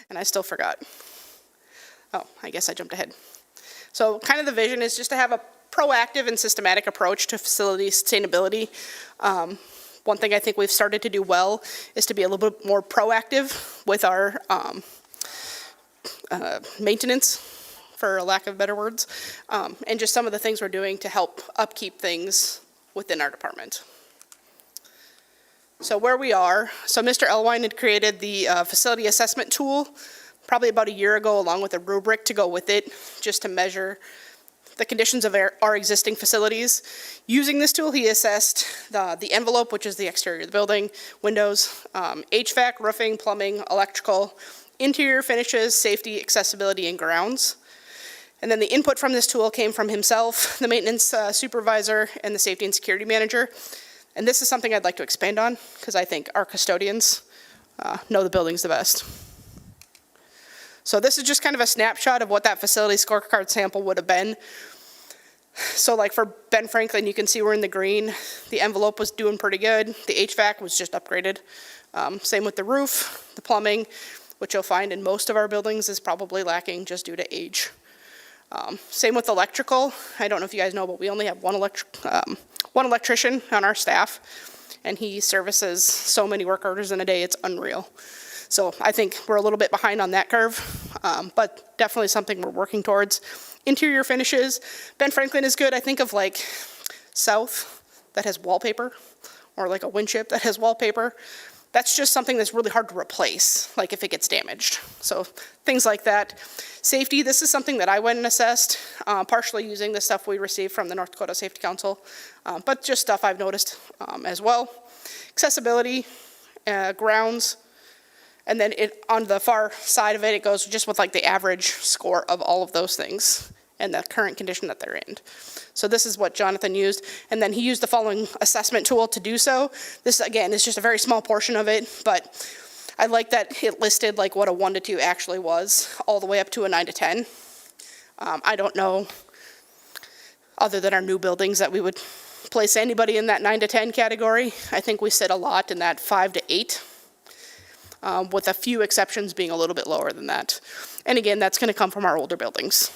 And I still forgot. Oh, I guess I jumped ahead. So kind of the vision is just to have a proactive and systematic approach to facility sustainability. One thing I think we've started to do well is to be a little bit more proactive with our maintenance, for lack of better words, and just some of the things we're doing to help upkeep things within our department. So where we are, so Mr. Elwine had created the facility assessment tool probably about a year ago, along with a rubric to go with it, just to measure the conditions of our existing facilities. Using this tool, he assessed the envelope, which is the exterior of the building, windows, HVAC, roofing, plumbing, electrical, interior finishes, safety, accessibility, and grounds. And then the input from this tool came from himself, the maintenance supervisor, and the safety and security manager. And this is something I'd like to expand on, because I think our custodians know the buildings the best. So this is just kind of a snapshot of what that facility scorecard sample would have been. So like for Ben Franklin, you can see we're in the green. The envelope was doing pretty good. The HVAC was just upgraded. Same with the roof, the plumbing, which you'll find in most of our buildings is probably lacking just due to age. Same with electrical. I don't know if you guys know, but we only have one electrician on our staff, and he services so many work orders in a day, it's unreal. So I think we're a little bit behind on that curve, but definitely something we're working towards. Interior finishes, Ben Franklin is good. I think of like South that has wallpaper, or like a wind chip that has wallpaper. That's just something that's really hard to replace, like if it gets damaged. So things like that. Safety, this is something that I went and assessed, partially using the stuff we received from the North Dakota Safety Council, but just stuff I've noticed as well. Accessibility, grounds, and then on the far side of it, it goes just with like the average score of all of those things and the current condition that they're in. So this is what Jonathan used, and then he used the following assessment tool to do so. This, again, is just a very small portion of it, but I like that it listed like what a 1 to 2 actually was, all the way up to a 9 to 10. I don't know, other than our new buildings, that we would place anybody in that 9 to 10 category. I think we sit a lot in that 5 to 8. With a few exceptions being a little bit lower than that. And again, that's going to come from our older buildings.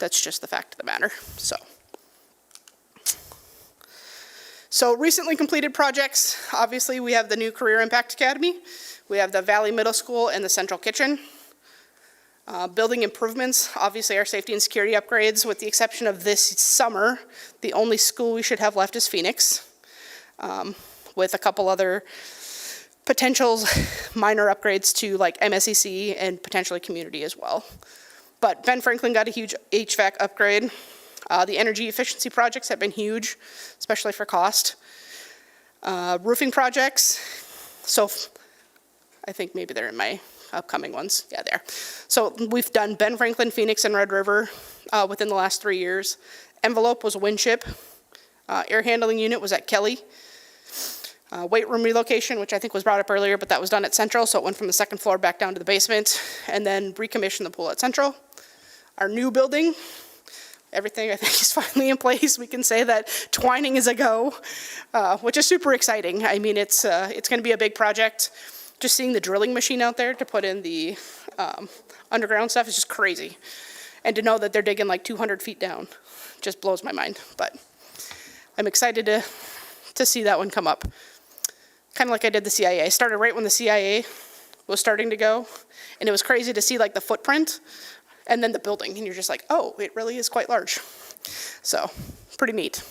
That's just the fact of the matter. So recently completed projects, obviously we have the new Career Impact Academy, we have the Valley Middle School and the Central Kitchen. Building improvements, obviously our safety and security upgrades, with the exception of this summer, the only school we should have left is Phoenix, with a couple other potential minor upgrades to like MSEC and potentially community as well. But Ben Franklin got a huge HVAC upgrade. The energy efficiency projects have been huge, especially for cost. Roofing projects, so I think maybe they're in my upcoming ones. Yeah, there. So we've done Ben Franklin, Phoenix, and Red River within the last 3 years. Envelope was a wind chip. Air handling unit was at Kelly. Weight room relocation, which I think was brought up earlier, but that was done at Central, so it went from the second floor back down to the basement, and then recommissioned the pool at Central. Our new building, everything I think is finally in place. We can say that twining is a go, which is super exciting. I mean, it's going to be a big project. Just seeing the drilling machine out there to put in the underground stuff is just crazy. And to know that they're digging like 200 feet down just blows my mind. But I'm excited to see that one come up. Kind of like I did the CIA. I started right when the CIA was starting to go, and it was crazy to see like the footprint and then the building, and you're just like, oh, it really is quite large. So pretty neat.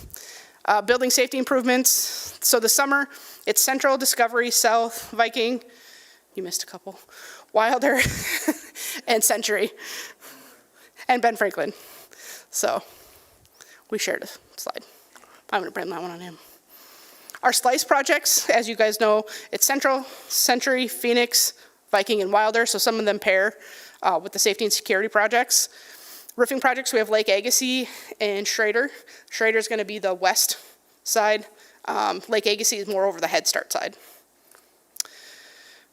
Building safety improvements. So this summer, it's Central, Discovery, South, Viking. You missed a couple. Wilder, and Century, and Ben Franklin. So we shared a slide. I'm going to blame that one on him. Our slice projects, as you guys know, it's Central, Century, Phoenix, Viking, and Wilder, so some of them pair with the safety and security projects. Roofing projects, we have Lake Agassiz and Schrader. Schrader is going to be the west side. Lake Agassiz is more over the Head Start side.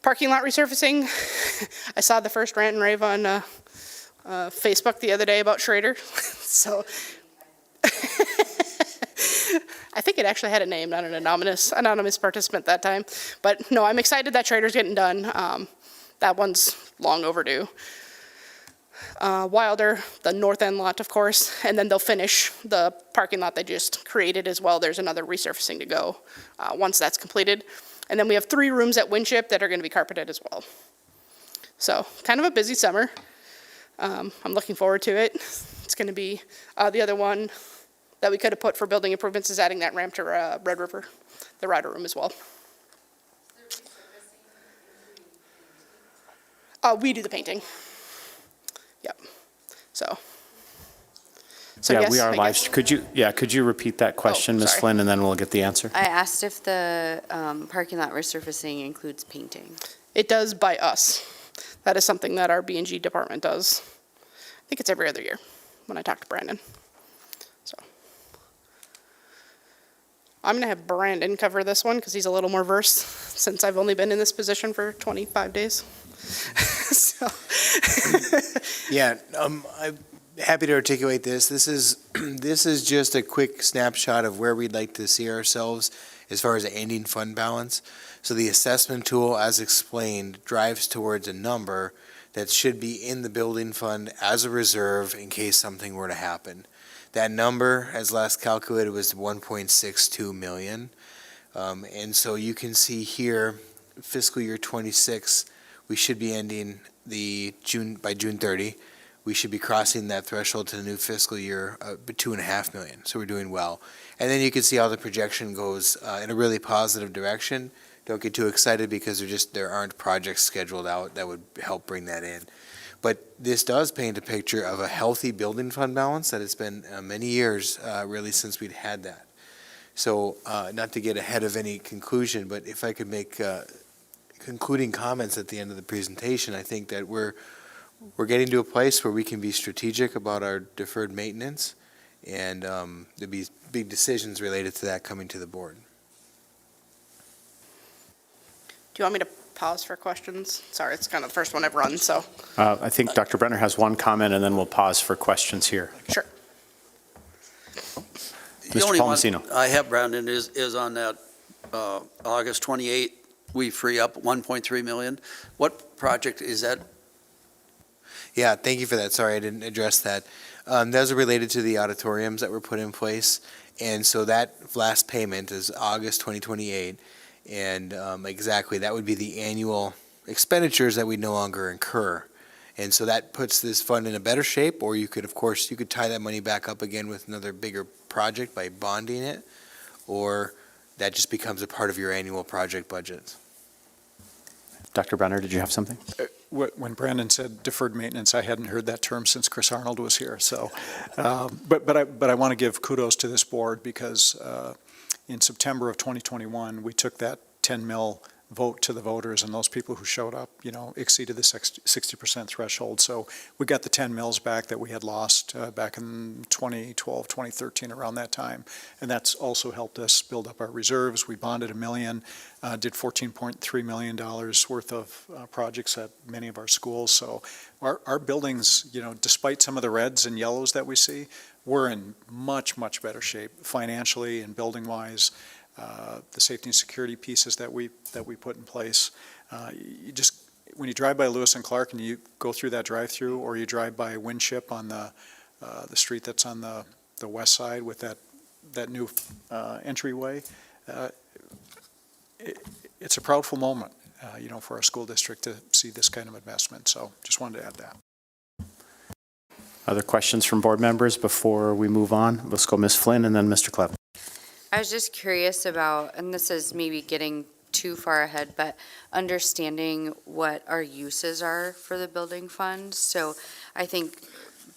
Parking lot resurfacing. I saw the first rant and rave on Facebook the other day about Schrader. So I think it actually had a name, not an anonymous participant that time. But no, I'm excited that Schrader's getting done. That one's long overdue. Wilder, the north end lot, of course, and then they'll finish the parking lot they just created as well. There's another resurfacing to go once that's completed. And then we have 3 rooms at Winship that are going to be carpeted as well. So kind of a busy summer. I'm looking forward to it. It's going to be the other one that we could have put for building improvements is adding that ramp to Red River, the rider room as well. We do the painting. Yep. So yeah, yes, we are live. Could you repeat that question, Ms. sorry. Flynn, and then we'll get the answer? I asked if the parking lot resurfacing includes painting. It does by us. That is something that our B&G department does. I think it's every other year when I talk to Brandon. So I'm going to have Brandon cover this one because he's a little more versed since I've only been in this position for 25 days. So. Yeah, I'm happy to articulate this. This is just a quick snapshot of where we'd like to see ourselves as far as the ending fund balance. So the assessment tool, as explained, drives towards a number that should be in the building fund as a reserve in case something were to happen. That number, as last calculated, was 1.62 million. And so you can see here, fiscal year 26, we should be ending by June 30. We should be crossing that threshold to the new fiscal year, 2.5 million. So we're doing well. And then you can see how the projection goes in a really positive direction. Don't get too excited because there aren't projects scheduled out that would help bring that in. But this does paint a picture of a healthy building fund balance that it's been many years really since we'd had that. So not to get ahead of any conclusion, but if I could make concluding comments at the end of the presentation, I think that we're getting to a place where we can be strategic about our deferred maintenance, and there'll be big decisions related to that coming to the board. Do you want me to pause for questions? Sorry, it's kind of the first one I've run, so. I think Dr. Brenner has one comment, and then we'll pause for questions here. Sure. The only one Palmasino. I have, Brandon, is on that August 28th, we free up 1.3 million. What project is that? Yeah, thank you for that. Sorry, I didn't address that. Those are related to the auditoriums that were put in place. And so that last payment is August 2028. And exactly, that would be the annual expenditures that we no longer incur. And so that puts this fund in a better shape, or you could, of course, you could tie that money back up again with another bigger project by bonding it, or that just becomes a part of your annual project budget. Dr. Brenner, did you have something? When Brandon said deferred maintenance, I hadn't heard that term since Chris Arnold was here. So, but I want to give kudos to this board because in September of 2021, we took that 10 mil vote to the voters, and those people who showed up, exceeded the 60% threshold. So we got the 10 mils back that we had lost back in 2012, 2013, around that time. And that's also helped us build up our reserves. We bonded $1 million, did $14.3 million worth of projects at many of our schools. So our buildings, despite some of the reds and yellows that we see, we're in much, much better shape financially and building-wise. The safety and security pieces that we put in place. When you drive by Lewis and Clark and you go through that drive-through, or you drive by Winship on the street that's on the west side with that new entryway, it's a proudful moment, for our school district to see this kind of investment. So just wanted to add that. Other questions from board members before we move on? Let's go Ms. Flynn and then Mr. Clevin. I was just curious about, and this is maybe getting too far ahead, but understanding what our uses are for the building fund. So I think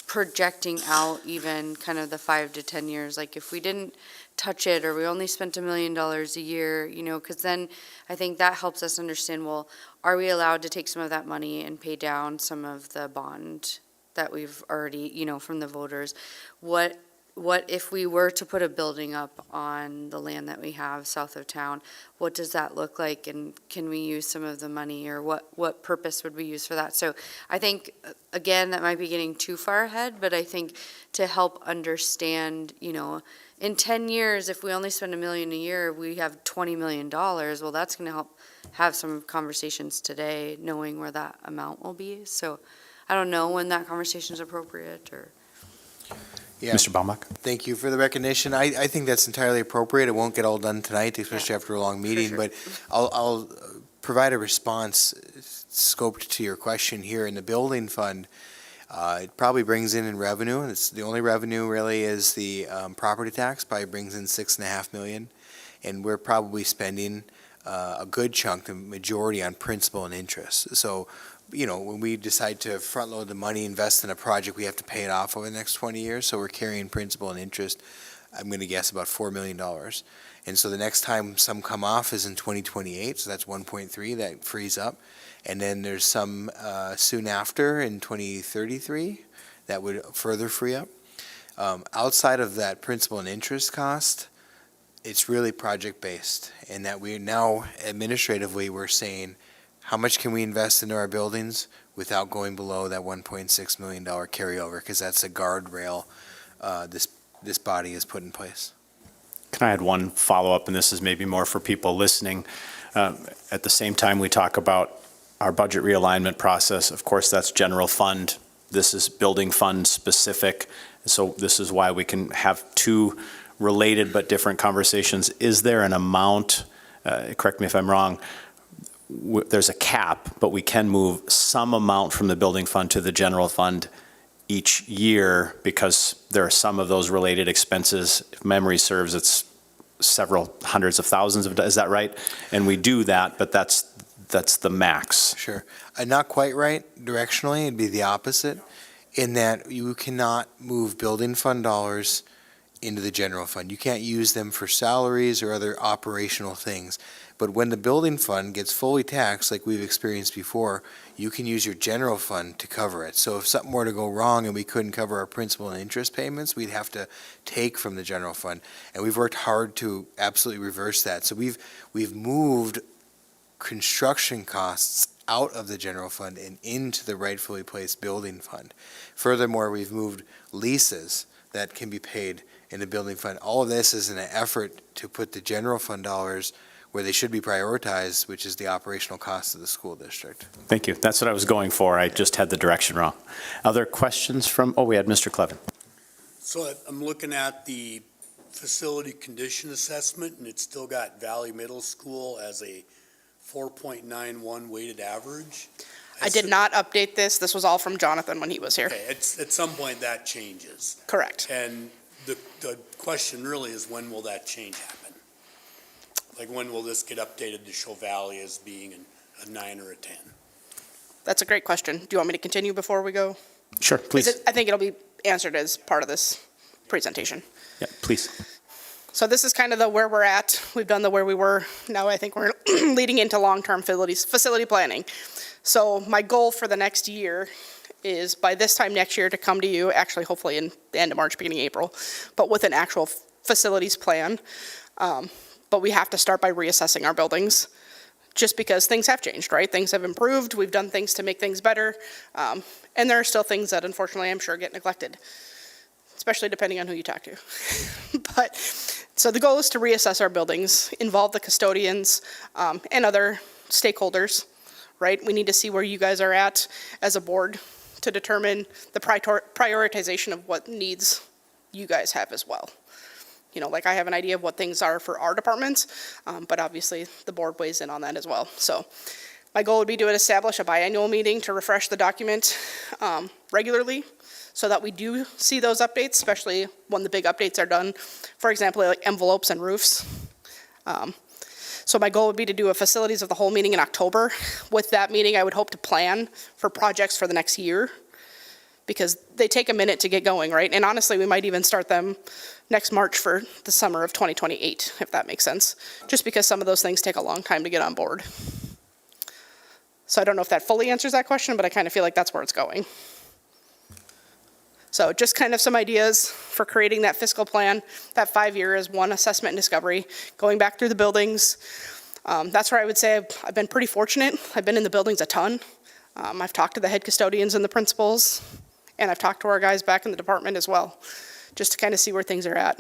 projecting out even kind of the 5 to 10 years, like if we didn't touch it or we only spent $1 million a year, because then I think that helps us understand, well, are we allowed to take some of that money and pay down some of the bond that we've already, from the voters? What if we were to put a building up on the land that we have south of town? What does that look like, and can we use some of the money, or what purpose would we use for that? So I think, again, that might be getting too far ahead, but I think to help understand, in 10 years, if we only spend $1 million a year, we have $20 million. Well, that's going to have some conversations today, knowing where that amount will be. So I don't know when that conversation is appropriate or. Yeah. Mr. Baumbach? Thank you for the recognition. I think that's entirely appropriate. It won't get all done tonight, especially after a long meeting, sure. but I'll provide a response scoped to your question here. In the building fund, it probably brings in revenue. It's the only revenue really is the property tax, probably brings in $6.5 million. And we're probably spending a good chunk, the majority on principal and interest. So, you know, when we decide to front load the money, invest in a project, we have to pay it off over the next 20 years. So we're carrying principal and interest, I'm going to guess about $4 million. And so the next time some come off is in 2028, so that's 1.3 that frees up. And then there's some soon after in 2033 that would further free up. Outside of that principal and interest cost, it's really project-based, and that we now administratively, we're saying, how much can we invest into our buildings without going below that $1.6 million carryover? Because that's a guardrail this body has put in place. Can I add one follow-up, and this is maybe more for people listening? At the same time, we talk about our budget realignment process. Of course, that's general fund. This is building fund specific. So this is why we can have two related but different conversations. Is there an amount, correct me if I'm wrong, there's a cap, but we can move some amount from the building fund to the general fund each year because there are some of those related expenses. If memory serves, it's several hundreds of thousands of, is that right? And we do that, but that's the max. Sure. Not quite right directionally. It'd be the opposite in that you cannot move building fund dollars into the general fund. You can't use them for salaries or other operational things. But when the building fund gets fully taxed, like we've experienced before, you can use your general fund to cover it. So if something were to go wrong and we couldn't cover our principal and interest payments, we'd have to take from the general fund. And we've worked hard to absolutely reverse that. So we've moved construction costs out of the general fund and into the rightfully placed building fund. Furthermore, we've moved leases that can be paid in the building fund. All of this is in an effort to put the general fund dollars where they should be prioritized, which is the operational cost of the school district. Thank you. That's what I was going for. I just had the direction wrong. Other questions from, we had Mr. Clevin. So I'm looking at the facility condition assessment, and it's still got Valley Middle School as a 4.91 weighted average. I did not update this. This was all from Jonathan when he was here. Okay, at some point that changes. Correct. And the question really is, when will that change happen? Like, when will this get updated to show Valley as being a 9 or a 10? That's a great question. Do you want me to continue before we go? Sure, please. I think it'll be answered as part of this presentation. Yeah, please. So this is kind of the where we're at. We've done the where we were. Now I think we're leading into long-term facility planning. So my goal for the next year is by this time next year to come to you, actually hopefully in the end of March, beginning of April, but with an actual facilities plan. But we have to start by reassessing our buildings just because things have changed, right? Things have improved. We've done things to make things better. And there are still things that unfortunately I'm sure get neglected, especially depending on who you talk to. But so the goal is to reassess our buildings, involve the custodians and other stakeholders, right? We need to see where you guys are at as a board to determine the prioritization of what needs you guys have as well. You know, like I have an idea of what things are for our departments, but obviously the board weighs in on that as well. So my goal would be to establish a biannual meeting to refresh the document regularly so that we do see those updates, especially when the big updates are done. For example, like envelopes and roofs. So my goal would be to do a facilities of the whole meeting in October. With that meeting, I would hope to plan for projects for the next year because they take a minute to get going, right? And honestly, we might even start them next March for the summer of 2028, if that makes sense, just because some of those things take a long time to get on board. So I don't know if that fully answers that question, but I kind of feel like that's where it's going. So just kind of some ideas for creating that fiscal plan. That 5-year is one, assessment and discovery, going back through the buildings. That's where I would say I've been pretty fortunate. I've been in the buildings a ton. I've talked to the head custodians and the principals, and I've talked to our guys back in the department as well, just to kind of see where things are at.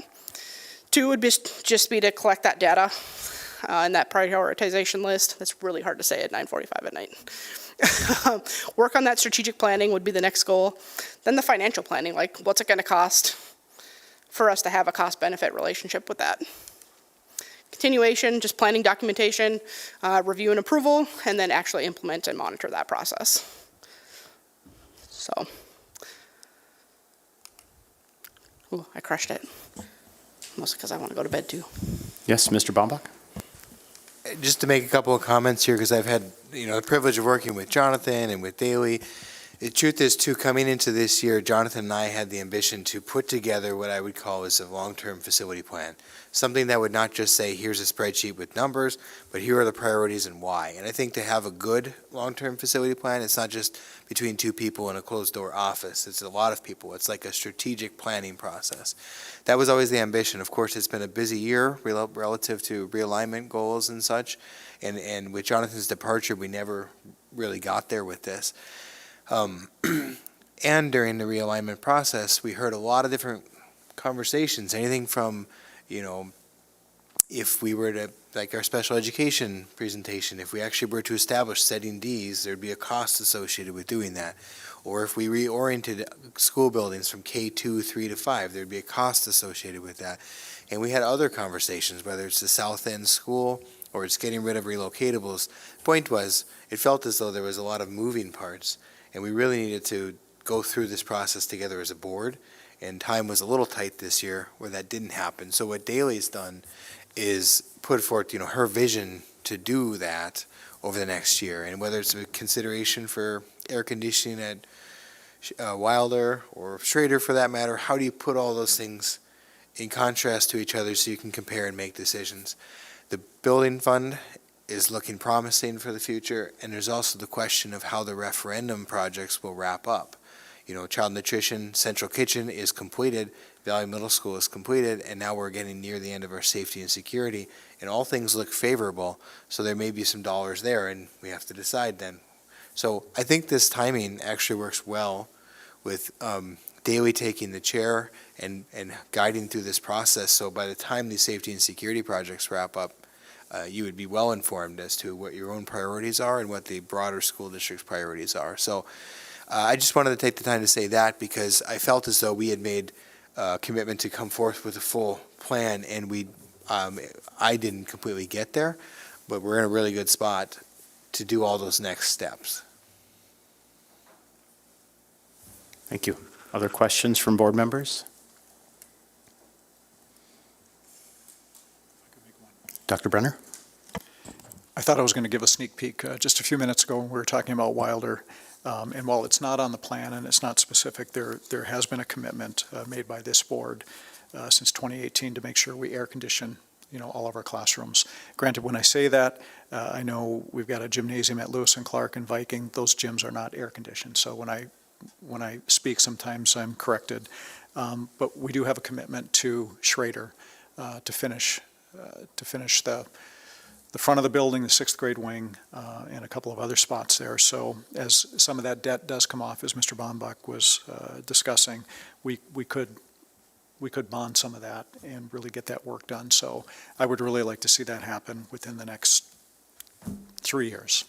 2 would be just to collect that data. in that prioritization list. That's really hard to say at 9:45 at night. Work on that strategic planning would be the next goal. Then the financial planning, like what's it going to cost for us to have a cost-benefit relationship with that. Continuation, just planning documentation, review and approval, and then actually implement and monitor that process. So, ooh, I crushed it. Mostly because I want to go to bed too. Yes, Mr. Baumbach? Just to make a couple of comments here, because I've had, the privilege of working with Jonathan and with Daley. The truth is, too, coming into this year, Jonathan and I had the ambition to put together what I would call is a long-term facility plan. Something that would not just say, here's a spreadsheet with numbers, but here are the priorities and why. And I think to have a good long-term facility plan, it's not just between two people in a closed-door office. It's a lot of people. It's like a strategic planning process. That was always the ambition. Of course, it's been a busy year relative to realignment goals and such. And with Jonathan's departure, we never really got there with this. And during the realignment process, we heard a lot of different conversations, anything from, if we were to, like our special education presentation, if we actually were to establish setting Ds, there'd be a cost associated with doing that. Or if we reoriented school buildings from K2, 3 to 5, there'd be a cost associated with that. And we had other conversations, whether it's the South End School or it's getting rid of relocatables. Point was, it felt as though there was a lot of moving parts. And we really needed to go through this process together as a board, and time was a little tight this year where that didn't happen. So what Daley's done is put forth, her vision to do that over the next year, and whether it's a consideration for air conditioning at Wilder or Schrader for that matter, how do you put all those things in contrast to each other so you can compare and make decisions? The building fund is looking promising for the future, and there's also the question of how the referendum projects will wrap up. Child nutrition, central kitchen is completed, Valley Middle School is completed, and now we're getting near the end of our safety and security, and all things look favorable, so there may be some dollars there, and we have to decide then. So I think this timing actually works well with Daley taking the chair and guiding through this process, so by the time these safety and security projects wrap up, you would be well informed as to what your own priorities are and what the broader school district's priorities are. So I just wanted to take the time to say that because I felt as though we had made a commitment to come forth with a full plan, and I didn't completely get there, but we're in a really good spot to do all those next steps. Thank you. Other questions from board members? Dr. Brenner? I thought I was going to give a sneak peek just a few minutes ago when we were talking about Wilder. And while it's not on the plan and it's not specific, there has been a commitment made by this board since 2018 to make sure we air condition, all of our classrooms. Granted, when I say that, I know we've got a gymnasium at Lewis and Clark and Viking. Those gyms are not air conditioned. So when I speak, sometimes I'm corrected. But we do have a commitment to Schrader to finish the front of the building, the sixth grade wing, and a couple of other spots there. So as some of that debt does come off, as Mr. Baumbach was discussing, we could bond some of that and really get that work done. So I would really like to see that happen within the next 3 years.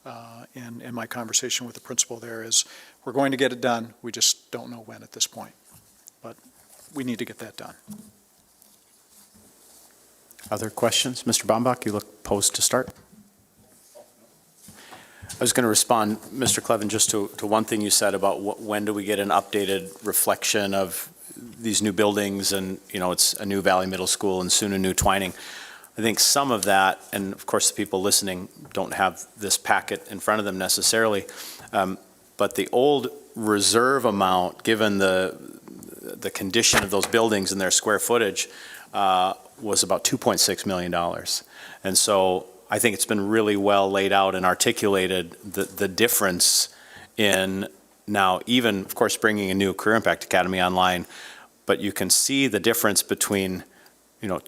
And my conversation with the principal there is, we're going to get it done, we just don't know when at this point. But we need to get that done. Other questions? Mr. Baumbach, you look posed to start. I was going to respond, Mr. Clevin, just to one thing you said about when do we get an updated reflection of these new buildings and, it's a new Valley Middle School and soon a new Twining. I think some of that, and of course the people listening don't have this packet in front of them necessarily, but the old reserve amount, given the condition of those buildings and their square footage, was about $2.6 million. And so I think it's been really well laid out and articulated the difference in now even, of course, bringing a new Career Impact Academy online, but you can see the difference between,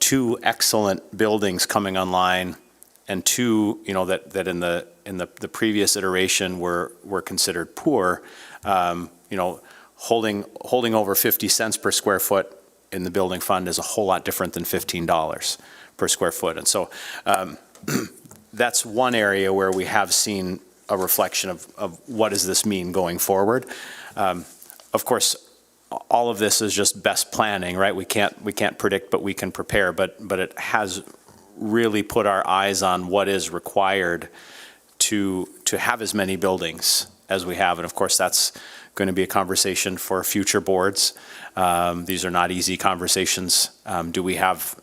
two excellent buildings coming online and two, that in the previous iteration were considered poor, holding over 50 cents per square foot in the building fund is a whole lot different than $15 per square foot. And so that's one area where we have seen a reflection of what does this mean going forward. Of course, all of this is just best planning, right? We can't predict, but we can prepare. But it has really put our eyes on what is required to have as many buildings as we have. And of course, that's going to be a conversation for future boards. These are not easy conversations. Do we have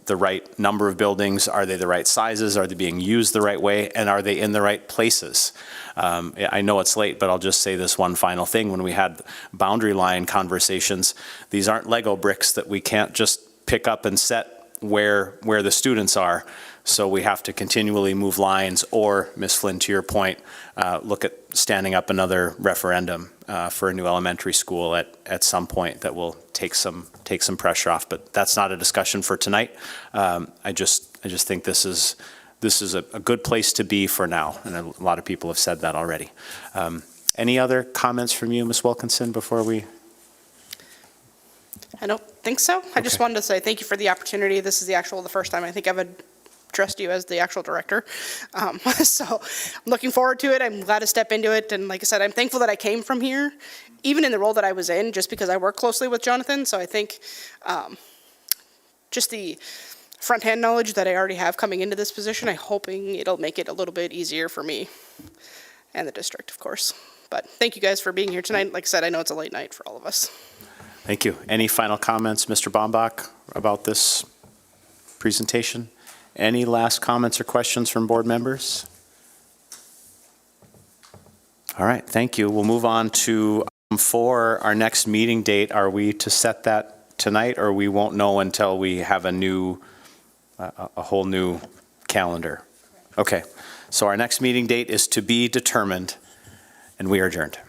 the right number of buildings? Are they the right sizes? Are they being used the right way? And are they in the right places? I know it's late, but I'll just say this one final thing. When we had boundary line conversations, these aren't Lego bricks that we can't just pick up and set where the students are. So we have to continually move lines, or, Ms. Flynn, to your point, look at standing up another referendum for a new elementary school at some point that will take some pressure off. But that's not a discussion for tonight. I just think this is a good place to be for now, and a lot of people have said that already. Any other comments from you, Ms. Wilkinson, before we? I don't think so. I just wanted to say thank you for the opportunity. This is the first time I think I've addressed you as the actual director. So I'm looking forward to it. I'm glad to step into it. And like I said, I'm thankful that I came from here, even in the role that I was in, just because I work closely with Jonathan. So I think just the front-hand knowledge that I already have coming into this position, I'm hoping it'll make it a little bit easier for me and the district, of course. But thank you guys for being here tonight. Like I said, I know it's a late night for all of us. Thank you. Any final comments, Mr. Bombach, about this presentation? Any last comments or questions from board members? All right, thank you. We'll move on to for our next meeting date. Are we to set that tonight, or we won't know until we have a whole new calendar? Okay, so our next meeting date is to be determined, and we are adjourned.